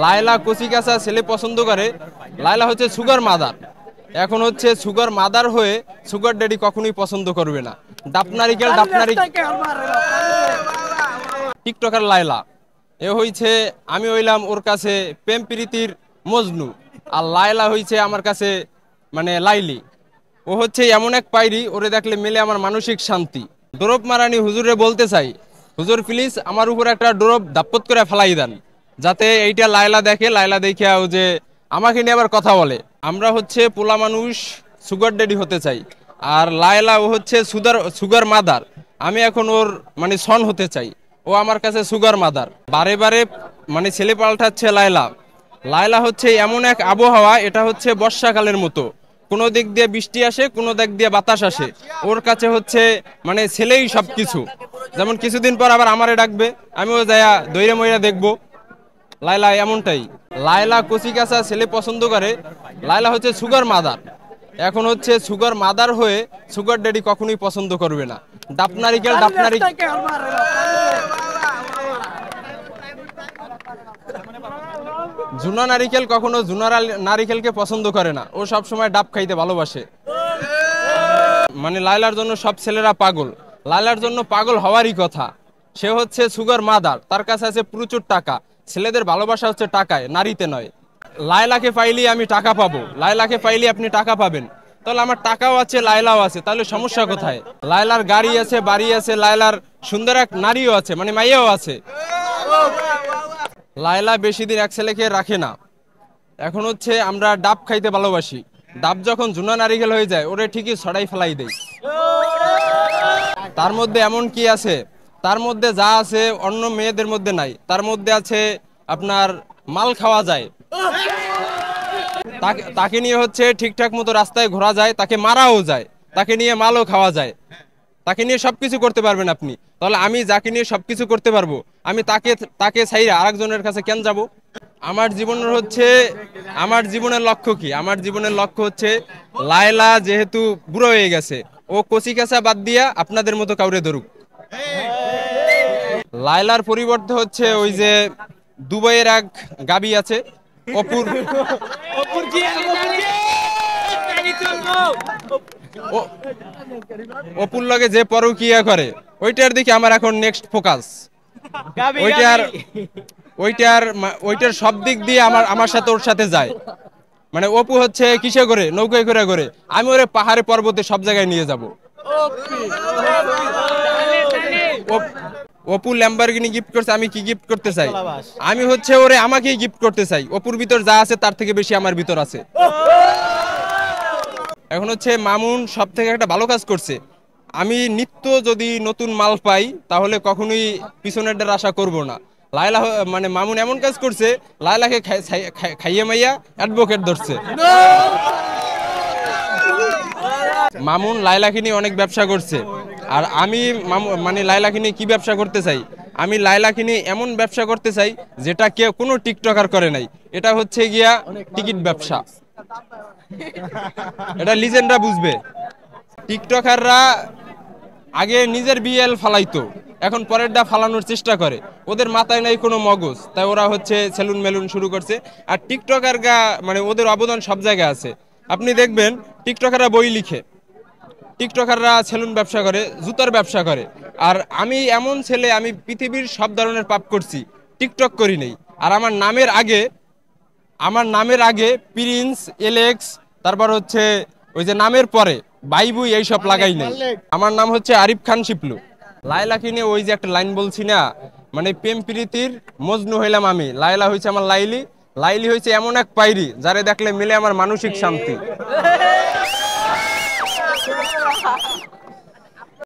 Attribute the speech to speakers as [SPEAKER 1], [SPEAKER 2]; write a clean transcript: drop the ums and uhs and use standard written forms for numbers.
[SPEAKER 1] লায়লা কচিকাঁচা ছেলে পছন্দ করে। লায়লা হচ্ছে সুগার মাদার। এখন হচ্ছে সুগার মাদার হয়ে সুগার ড্যাডি কখনোই পছন্দ করবে না। ডাপনারিকেল টিকটকার লায়লা এ হইছে, আমি হইলাম ওর কাছে প্রেম প্রীতির মজনু, আর লায়লা হইছে আমার কাছে মানে লাইলি। ও হচ্ছে এমন এক পাইরি, ওরে দেখলে মেলে আমার মানসিক শান্তি। ডোরপ মারানি হুজুরে বলতে চাই, হুজুর প্লিজ আমার উপর একটা ডোরপ দাপ্পত করে ফেলাই দেন, যাতে এইটা লায়লা দেখে, লায়লা দেখে ও যে আমাকে নিয়ে আবার কথা বলে। আমরা হচ্ছে পোলা মানুষ সুগার ড্যাডি হতে চাই, আর লায়লা ও হচ্ছে সুগার মাদার। আমি এখন ওর মানে সন হতে চাই, ও আমার কাছে সুগার মাদার। বারে বারে মানে ছেলে পাল্টাচ্ছে লায়লা। লায়লা হচ্ছে এমন এক আবহাওয়া, এটা হচ্ছে বর্ষাকালের মতো, কোনো দিক দিয়ে বৃষ্টি আসে, কোনো দিক দিয়ে বাতাস আসে। ওর কাছে হচ্ছে মানে ছেলেই সবকিছু। যেমন কিছুদিন পর আবার আমারে ডাকবে, আমিও যাইয়া দইরে মইরা দেখবো। লায়লা এমনটাই। লায়লা কচিকাঁচা ছেলে পছন্দ করে। লায়লা হচ্ছে সুগার মাদার। এখন হচ্ছে সুগার মাদার হয়ে সুগার ড্যাডি কখনোই পছন্দ করবে না। ডাপনারিকেল জুনা নারিকেল কখনো জুনা নারিকেলকে পছন্দ করে না, ও সব সময় ডাব খাইতে ভালোবাসে। মানে লায়লার জন্য সব ছেলেরা পাগল। লায়লার জন্য পাগল হওয়ারই কথা। সে হচ্ছে সুগার মাদার, তার কাছে আছে প্রচুর টাকা। ছেলেদের ভালোবাসা হচ্ছে টাকায়, নারীতে নয়। লায়লাকে পাইলে আমি টাকা পাবো, লায়লাকে পাইলে আপনি টাকা পাবেন। তাহলে আমার টাকাও আছে, লায়লাও আছে, তাহলে সমস্যা কোথায়? লায়লার গাড়ি আছে, বাড়ি আছে, লায়লার সুন্দর এক নারীও আছে, মানে মাইয়াও আছে। লায়লা বেশি দিন এক ছেলেকে রাখে না। এখন হচ্ছে আমরা ডাব খাইতে ভালোবাসি, ডাব যখন জুনা নারিকেল হয়ে যায় ওরে ঠিকই ছড়াই ফেলাই দেয়। তার মধ্যে এমন কি আছে? তার মধ্যে যা আছে অন্য মেয়েদের মধ্যে নাই। তার মধ্যে আছে আপনার মাল খাওয়া যায়, তাকে নিয়ে হচ্ছে ঠিকঠাক মতো রাস্তায় ঘোরা যায়, তাকে মারাও যায়, তাকে নিয়ে মালও খাওয়া যায়, তাকে নিয়ে সবকিছু করতে পারবেন আপনি। তাহলে আমি যাকে নিয়ে সবকিছু করতে পারবো, আমি তাকে ছাইরা আরেকজনের কাছে কেন যাব? আমার জীবনের লক্ষ্য কি? আমার জীবনের লক্ষ্য হচ্ছে লায়লা যেহেতু বুড়ো হয়ে গেছে, ও কচিকাঁচা বাদ দিয়া আপনাদের মতো কাউরে ধরুক। লায়লার পরিবর্তে হচ্ছে ওই যে দুবাইয়ের এক গাবি আছে, অপুর লগে যে পরকিয়া করে, ওইটার দিকে আমার এখন নেক্সট ফোকাস। ওইটার সব দিক দিয়ে আমার সাথে ওর সাথে যায়। মানে অপু হচ্ছে কিসে করে, নৌকায় করে, আমি ওরে পাহাড়ে পর্বতে সব জায়গায় নিয়ে যাব। অপু ল্যাম্বরগিনি গিফট করছে, আমি কি গিফট করতে চাই? আমি হচ্ছে ওরে আমাকেই গিফট করতে চাই। অপুর ভিতর যা আছে তার থেকে বেশি আমার ভিতর আছে। এখন হচ্ছে মামুন সব থেকে একটা ভালো কাজ করছে। আমি নিত্য যদি নতুন মাল পাই তাহলে কখনোই পিছনেরটার আশা করব না। লায়লা মানে মামুন এমন কাজ করছে, লায়লাকে খাইয়ে মাইয়া অ্যাডভোকেট ধরছে। মামুন লায়লাকে নিয়ে অনেক ব্যবসা করছে, আর আমি মানে লায়লাকে নিয়ে কি ব্যবসা করতে চাই? আমি লায়লাকে নিয়ে এমন ব্যবসা করতে চাই যেটা কেউ কোনো টিকটকার করে নাই। এটা হচ্ছে গিয়া টিকিট ব্যবসা। এটা লিজেন্ডরা বুঝবে। টিকটকাররা আগে নিজের বিএল ফালাইতো, এখন পরেরটা ফালানোর চেষ্টা করে। ওদের মাথায় নাই কোনো মগজ, তাই ওরা হচ্ছে সেলুন মেলুন শুরু করছে। আর টিকটকার মানে ওদের অবদান সব জায়গায় আছে। আপনি দেখবেন টিকটকাররা বই লিখে, টিকটকাররা সেলুন ব্যবসা করে, জুতার ব্যবসা করে। আর আমি এমন ছেলে, আমি পৃথিবীর সব ধরনের পাপ করছি, টিকটক করি নেই। আর আমার নামের আগে প্রিন্স, এলেক্স, তারপর হচ্ছে ওই যে নামের পরে বাইবুই, এইসব লাগাই নেই। আমার নাম হচ্ছে আরিফ খান শিপলু। লায়লাকে নিয়ে ওই যে একটা লাইন বলছি না, মানে প্রেম প্রীতির মজনু হইলাম আমি, লায়লা হয়েছে আমার লাইলি। লাইলি হয়েছে এমন এক পাইরি, যারে দেখলে মিলে আমার মানসিক শান্তি।